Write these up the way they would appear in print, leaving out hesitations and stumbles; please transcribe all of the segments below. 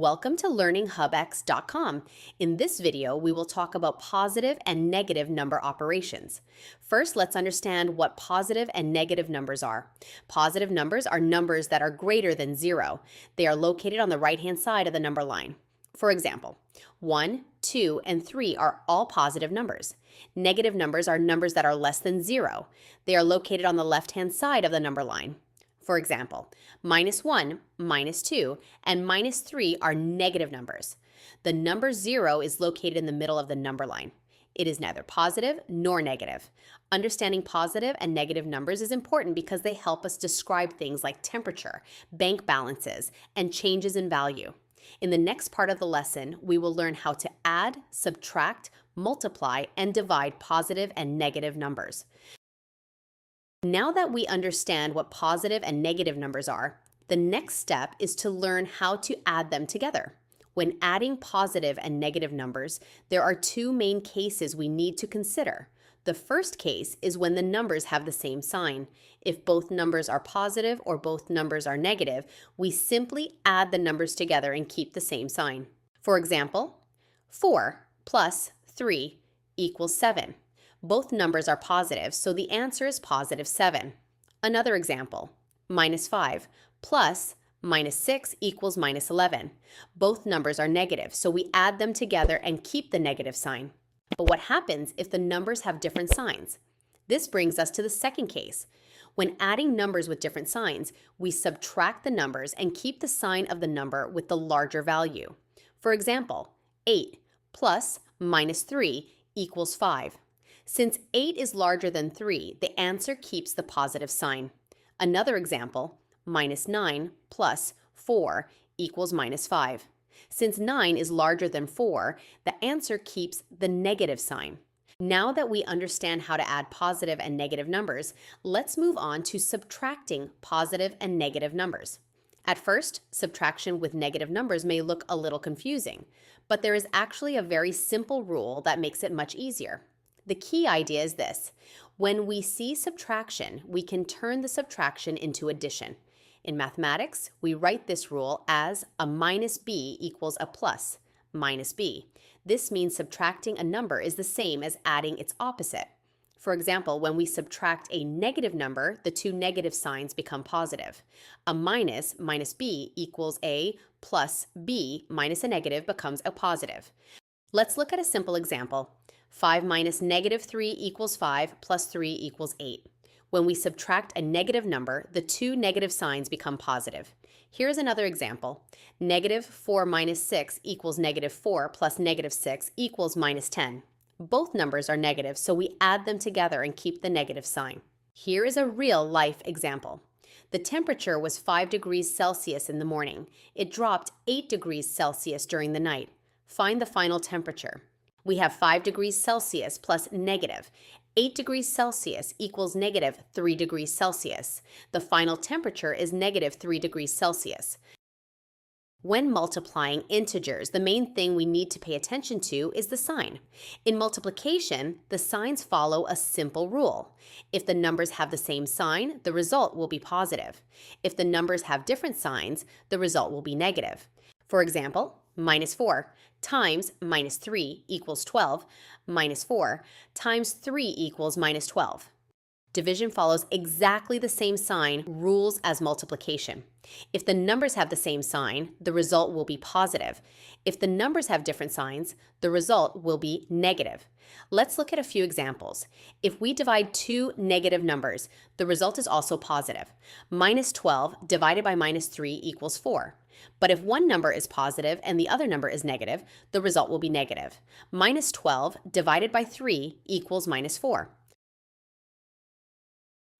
Welcome to learninghubx.com. In this video, we will talk about positive and negative number operations. First, let's understand what positive and negative numbers are. Positive numbers are numbers that are greater than 0. They are located on the right-hand side of the number line. For example, 1, 2, and 3 are all positive numbers. Negative numbers are numbers that are less than 0. They are located on the left-hand side of the number line. For example, -1, -2, and -3 are negative numbers. The number 0 is located in the middle of the number line. It is neither positive nor negative. Understanding positive and negative numbers is important because they help us describe things like temperature, bank balances, and changes in value. In the next part of the lesson, we will learn how to add, subtract, multiply, and divide positive and negative numbers. Now that we understand what positive and negative numbers are, the next step is to learn how to add them together. When adding positive and negative numbers, there are two main cases we need to consider. The first case is when the numbers have the same sign. If both numbers are positive or both numbers are negative, we simply add the numbers together and keep the same sign. For example, 4 plus 3 equals 7. Both numbers are positive, so the answer is positive 7. Another example, -5 plus -6 equals -11. Both numbers are negative, so we add them together and keep the negative sign. But what happens if the numbers have different signs? This brings us to the second case. When adding numbers with different signs, we subtract the numbers and keep the sign of the number with the larger value. For example, 8 plus -3 equals 5. Since 8 is larger than 3, the answer keeps the positive sign. Another example, -9 plus 4 equals -5. Since 9 is larger than 4, the answer keeps the negative sign. Now that we understand how to add positive and negative numbers, let's move on to subtracting positive and negative numbers. At first, subtraction with negative numbers may look a little confusing, but there is actually a very simple rule that makes it much easier. The key idea is this. When we see subtraction, we can turn the subtraction into addition. In mathematics, we write this rule as a minus b equals a plus minus b. This means subtracting a number is the same as adding its opposite. For example, when we subtract a negative number, the two negative signs become positive. A minus minus b equals a plus b minus a negative becomes a positive. Let's look at a simple example. 5 minus -3 equals 5 plus 3 equals 8. When we subtract a negative number, the two negative signs become positive. Here's another example. -4 minus 6 equals -4 plus -6 equals -10. Both numbers are negative, so we add them together and keep the negative sign. Here is a real-life example. The temperature was 5 degrees Celsius in the morning. It dropped 8 degrees Celsius during the night. Find the final temperature. We have 5 degrees Celsius plus negative. 8 degrees Celsius equals -3 degrees Celsius. The final temperature is -3 degrees Celsius. When multiplying integers, the main thing we need to pay attention to is the sign. In multiplication, the signs follow a simple rule. If the numbers have the same sign, the result will be positive. If the numbers have different signs, the result will be negative. For example, -4 times -3 equals 12, -4 times 3 equals -12. Division follows exactly the same sign rules as multiplication. If the numbers have the same sign, the result will be positive. If the numbers have different signs, the result will be negative. Let's look at a few examples. If we divide two negative numbers, the result is also positive. -12 divided by -3 equals 4. But if one number is positive and the other number is negative, the result will be negative. -12 divided by 3 equals -4.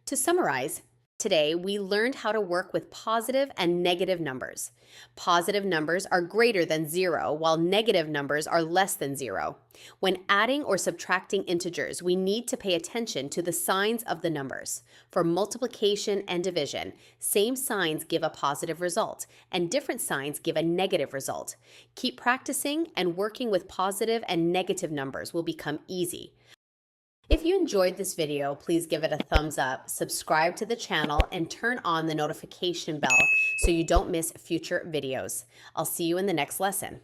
To summarize, today we learned how to work with positive and negative numbers. Positive numbers are greater than 0, while negative numbers are less than 0. When adding or subtracting integers, we need to pay attention to the signs of the numbers. For multiplication and division, same signs give a positive result, and different signs give a negative result. Keep practicing, and working with positive and negative numbers will become easy. If you enjoyed this video, please give it a thumbs up, subscribe to the channel, and turn on the notification bell so you don't miss future videos. I'll see you in the next lesson.